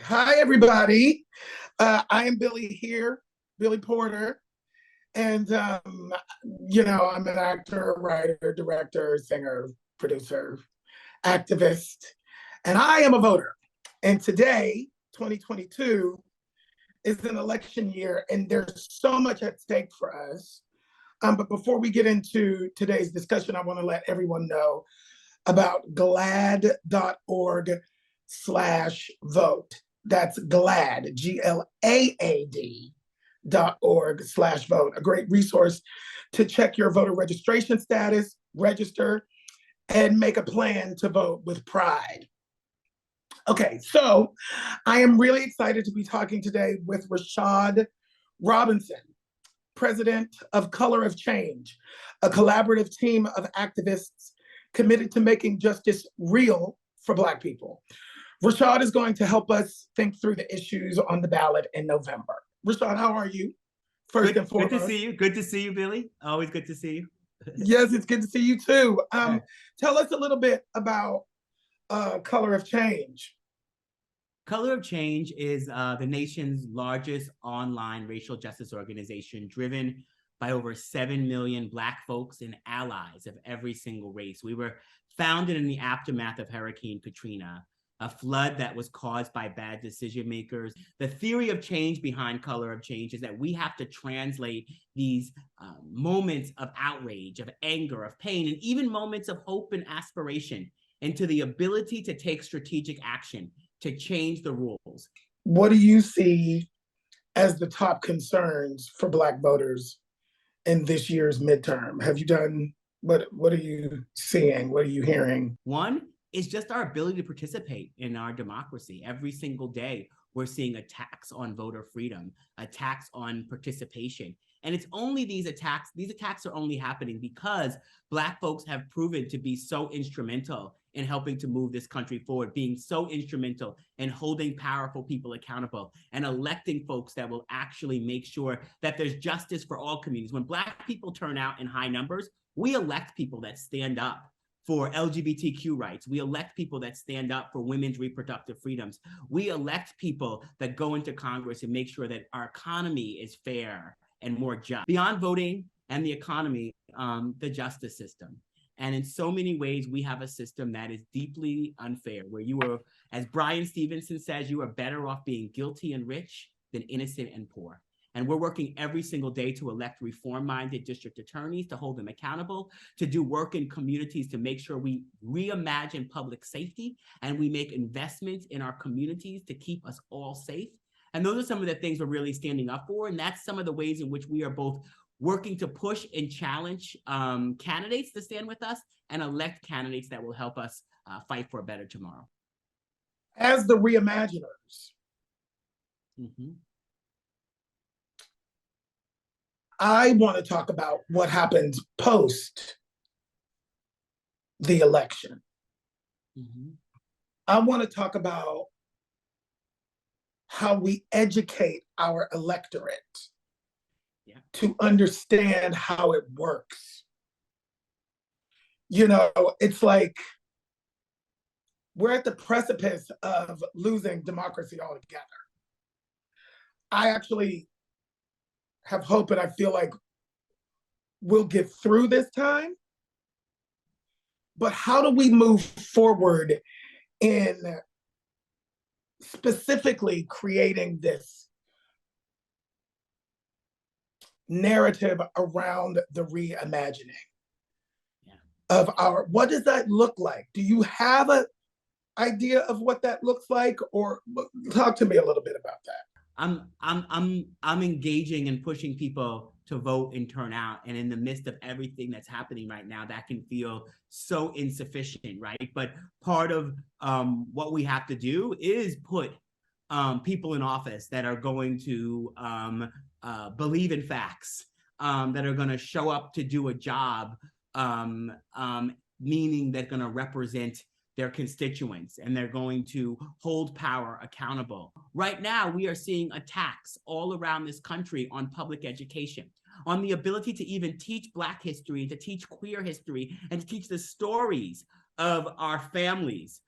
Hi, everybody. I am Billy here, Billy Porter. And, I'm an actor, writer, director, singer, producer, activist, and I am a voter. And today, 2022, is an election year, and there's so much at stake for us. But before we get into today's discussion, I want to let everyone know about GLAAD.org/vote. That's GLAAD, GLAAD.org/vote, a great resource to check your voter registration status, register, and make a plan to vote with pride. Okay, so I am really excited to be talking today with Rashad Robinson, president of Color of Change, a collaborative team of activists committed to making justice real for Black people. Rashad is going to help us think through the issues on the ballot in November. Rashad, how are you? First and foremost. Good to see you. Good to see you, Billy. Always good to see you. Yes, it's good to see you too. Tell us a little bit about Color of Change. Color of Change is the nation's largest online racial justice organization, driven by over 7 million Black folks and allies of every single race. We were founded in the aftermath of Hurricane Katrina, a flood that was caused by bad decision makers. The theory of change behind Color of Change is that we have to translate these moments of outrage, of anger, of pain, and even moments of hope and aspiration into the ability to take strategic action to change the rules. What do you see as the top concerns for Black voters in this year's midterm? Have you done, what are you seeing? What are you hearing? One is just our ability to participate in our democracy. Every single day, we're seeing attacks on voter freedom, attacks on participation. And it's only these attacks are only happening because Black folks have proven to be so instrumental in helping to move this country forward, being so instrumental in holding powerful people accountable and electing folks that will actually make sure that there's justice for all communities. When Black people turn out in high numbers, we elect people that stand up for LGBTQ rights. We elect people that stand up for women's reproductive freedoms. We elect people that go into Congress and make sure that our economy is fair and more just. Beyond voting and the economy, the justice system. And in so many ways, we have a system that is deeply unfair, where you are, as Brian Stevenson says, you are better off being guilty and rich than innocent and poor. And we're working every single day to elect reform-minded district attorneys, to hold them accountable, to do work in communities to make sure we reimagine public safety and we make investments in our communities to keep us all safe. And those are some of the things we're really standing up for. And that's some of the ways in which we are both working to push and challenge candidates to stand with us and elect candidates that will help us fight for a better tomorrow. As the reimaginers, I want to talk about what happens post the election. I want to talk about how we educate our electorate to understand how it works. You know, it's like we're at the precipice of losing democracy altogether. I actually have hope, and I feel like we'll get through this time. But how do we move forward in specifically creating this narrative around the reimagining of our, what does that look like? Do you have an idea of what that looks like? Or talk to me a little bit about that. I'm engaging and pushing people to vote and turn out. And in the midst of everything that's happening right now, that can feel so insufficient, right? But part of what we have to do is put people in office that are going to believe in facts, that are going to show up to do a job, meaning they're going to represent their constituents and they're going to hold power accountable. Right now, we are seeing attacks all around this country on public education, on the ability to even teach Black history, to teach queer history, and to teach the stories of our families,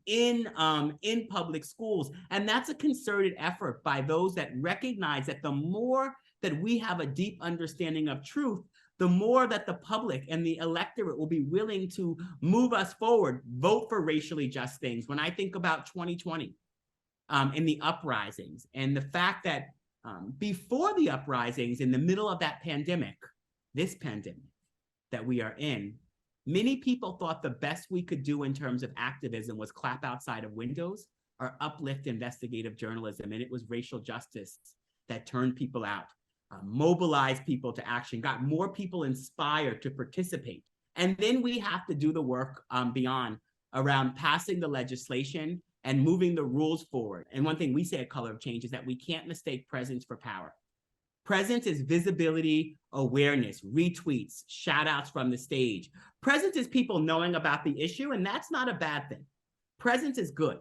in public schools. And that's a concerted effort by those that recognize that the more that we have a deep understanding of truth, the more that the public and the electorate will be willing to move us forward, vote for racially just things. When I think about 2020 and the uprisings, and the fact that before the uprisings, in the middle of that pandemic, this pandemic that we are in, many people thought the best we could do in terms of activism was clap outside of windows or uplift investigative journalism. And it was racial justice that turned people out, mobilized people to action, got more people inspired to participate. And then we have to do the work beyond, around passing the legislation and moving the rules forward. And one thing we say at Color of Change is that we can't mistake presence for power. Presence is visibility, awareness, retweets, shout outs from the stage. Presence is people knowing about the issue, and that's not a bad thing. Presence is good.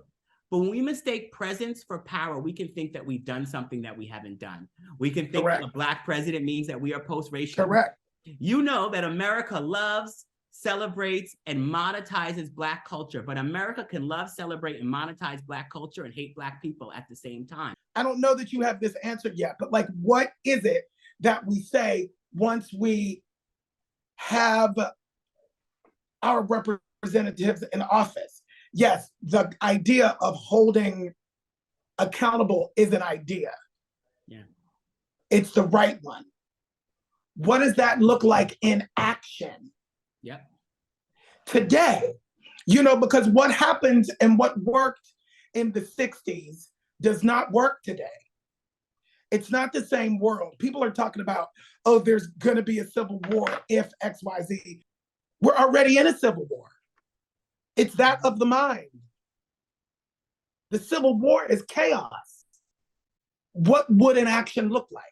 But when we mistake presence for power, we can think that we've done something that we haven't done. We can think that a Black president means that we are post-racial. Correct. You know that America loves, celebrates, and monetizes Black culture, but America can love, celebrate, and monetize Black culture and hate Black people at the same time. I don't know that you have this answered yet, but like, what is it that we say once we have our representatives in office? Yes, the idea of holding accountable is an idea. Yeah. It's the right one. What does that look like in action? Yep. Today, you know, because what happens and what worked in the 60s does not work today. It's not the same world. People are talking about, oh, there's going to be a civil war if X, Y, Z. We're already in a civil war. It's that of the mind. The Civil War is chaos. What would an action look like?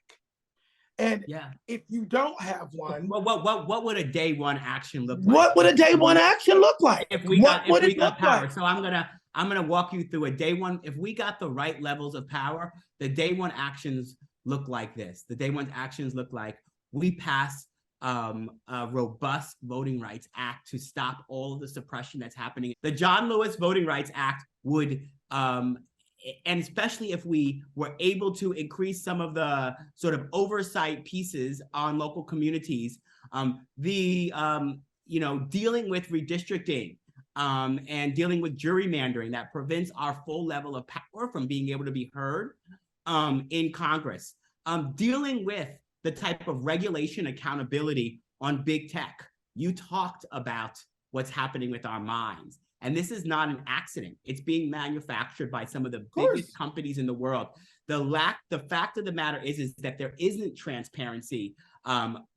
And if you don't have one, what would a day one action look like? What would a day one action look like? If we got power. Like? So I'm gonna walk you through a day one. If we got the right levels of power, the day one actions look like this. The day one actions look like we pass a robust Voting Rights Act to stop all of the suppression that's happening. The John Lewis Voting Rights Act would, and especially if we were able to increase some of the sort of oversight pieces on local communities, dealing with redistricting and dealing with gerrymandering that prevents our full level of power from being able to be heard in Congress, dealing with the type of regulation accountability on big tech. You talked about what's happening with our minds. And this is not an accident. It's being manufactured by some of the biggest companies in the world. The fact of the matter is that there isn't transparency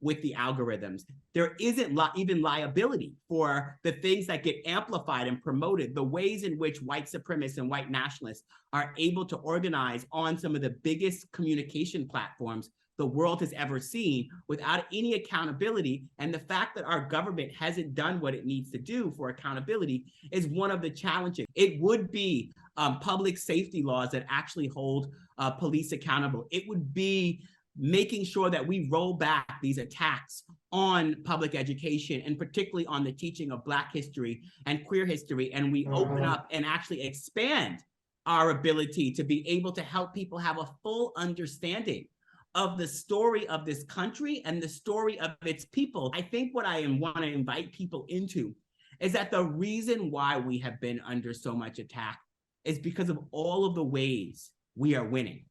with the algorithms. There isn't even liability for the things that get amplified and promoted, the ways in which white supremacists and white nationalists are able to organize on some of the biggest communication platforms the world has ever seen without any accountability. And the fact that our government hasn't done what it needs to do for accountability is one of the challenges. It would be public safety laws that actually hold police accountable. It would be making sure that we roll back these attacks on public education, and particularly on the teaching of Black history and queer history, and we open up and actually expand our ability to be able to help people have a full understanding of the story of this country and the story of its people. I think what I want to invite people into is that the reason why we have been under so much attack is because of all of the ways we are winning.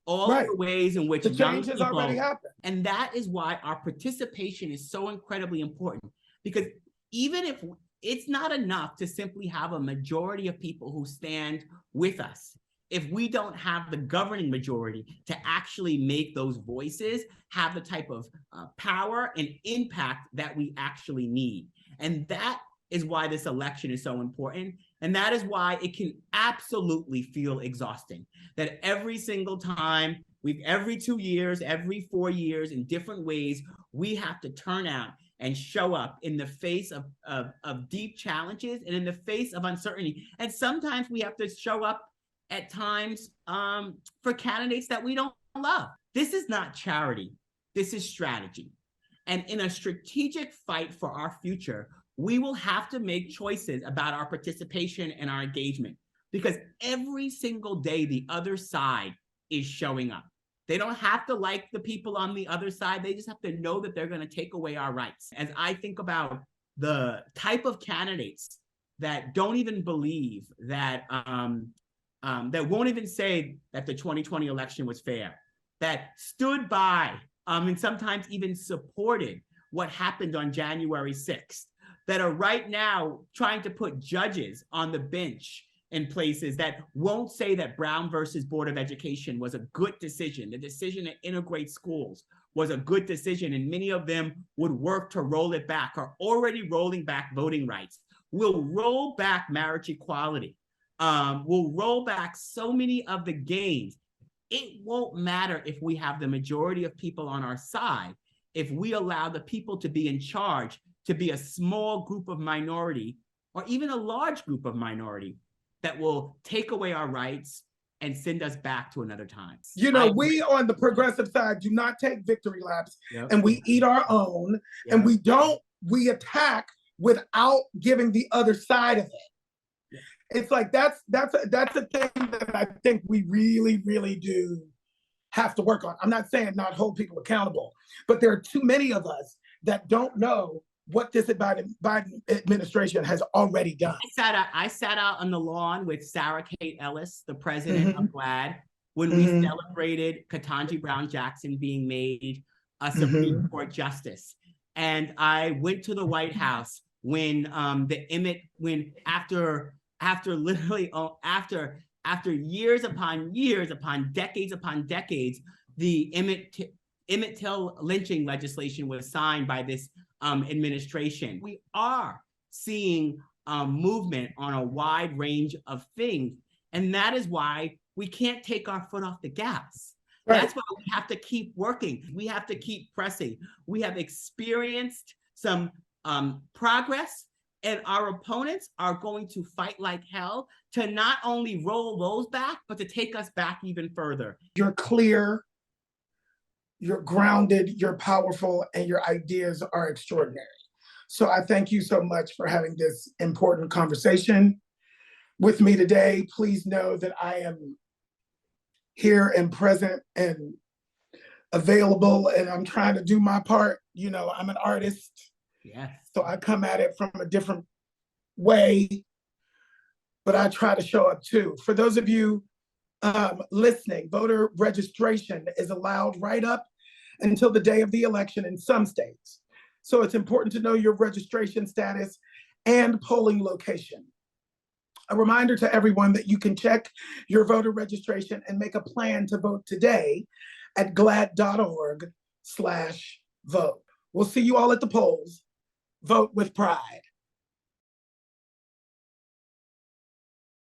All of the ways in which the change has already happened. And that is why our participation is so incredibly important, because even if it's not enough to simply have a majority of people who stand with us, if we don't have the governing majority to actually make those voices have the type of power and impact that we actually need. And that is why this election is so important. And that is why it can absolutely feel exhausting, that every single time, every 2 years, every 4 years, in different ways, we have to turn out and show up in the face of deep challenges and in the face of uncertainty. And sometimes we have to show up at times for candidates that we don't love. This is not charity. This is strategy. And in a strategic fight for our future, we will have to make choices about our participation and our engagement, because every single day the other side is showing up. They don't have to like the people on the other side. They just have to know that they're going to take away our rights. As I think about the type of candidates that don't even believe that, that won't even say that the 2020 election was fair, that stood by and sometimes even supported what happened on January 6th, that are right now trying to put judges on the bench in places that won't say that Brown versus Board of Education was a good decision. The decision to integrate schools was a good decision, and many of them would work to roll it back, are already rolling back voting rights. We'll roll back marriage equality. We'll roll back so many of the gains. It won't matter if we have the majority of people on our side, if we allow the people to be in charge to be a small group of minority, or even a large group of minority, that will take away our rights and send us back to another time. You know, we on the progressive side do not take victory laps, and we eat our own, and we attack without giving the other side of it. It's like that's a thing that I think we really, really do have to work on. I'm not saying not hold people accountable, but there are too many of us that don't know what this Biden administration has already done. I sat out on the lawn with Sarah Kate Ellis, the president of GLAAD, when we celebrated Ketanji Brown Jackson being made a Supreme Court justice. And I went to the White House when after years upon years, decades upon decades, the Emmett Till lynching legislation was signed by this administration. We are seeing movement on a wide range of things, and that is why we can't take our foot off the gas. Right. That's why we have to keep working. We have to keep pressing. We have experienced some progress, and our opponents are going to fight like hell to not only roll those back, but to take us back even further. You're clear, you're grounded, you're powerful, and your ideas are extraordinary. So I thank you so much for having this important conversation with me today. Please know that I am here and present and available, and I'm trying to do my part. You know, I'm an artist. Yes. So I come at it from a different way, but I try to show up too. For those of you listening, voter registration is allowed right up until the day of the election in some states. So it's important to know your registration status and polling location. A reminder to everyone that you can check your voter registration and make a plan to vote today at GLAAD.org/vote. We'll see you all at the polls. Vote with pride.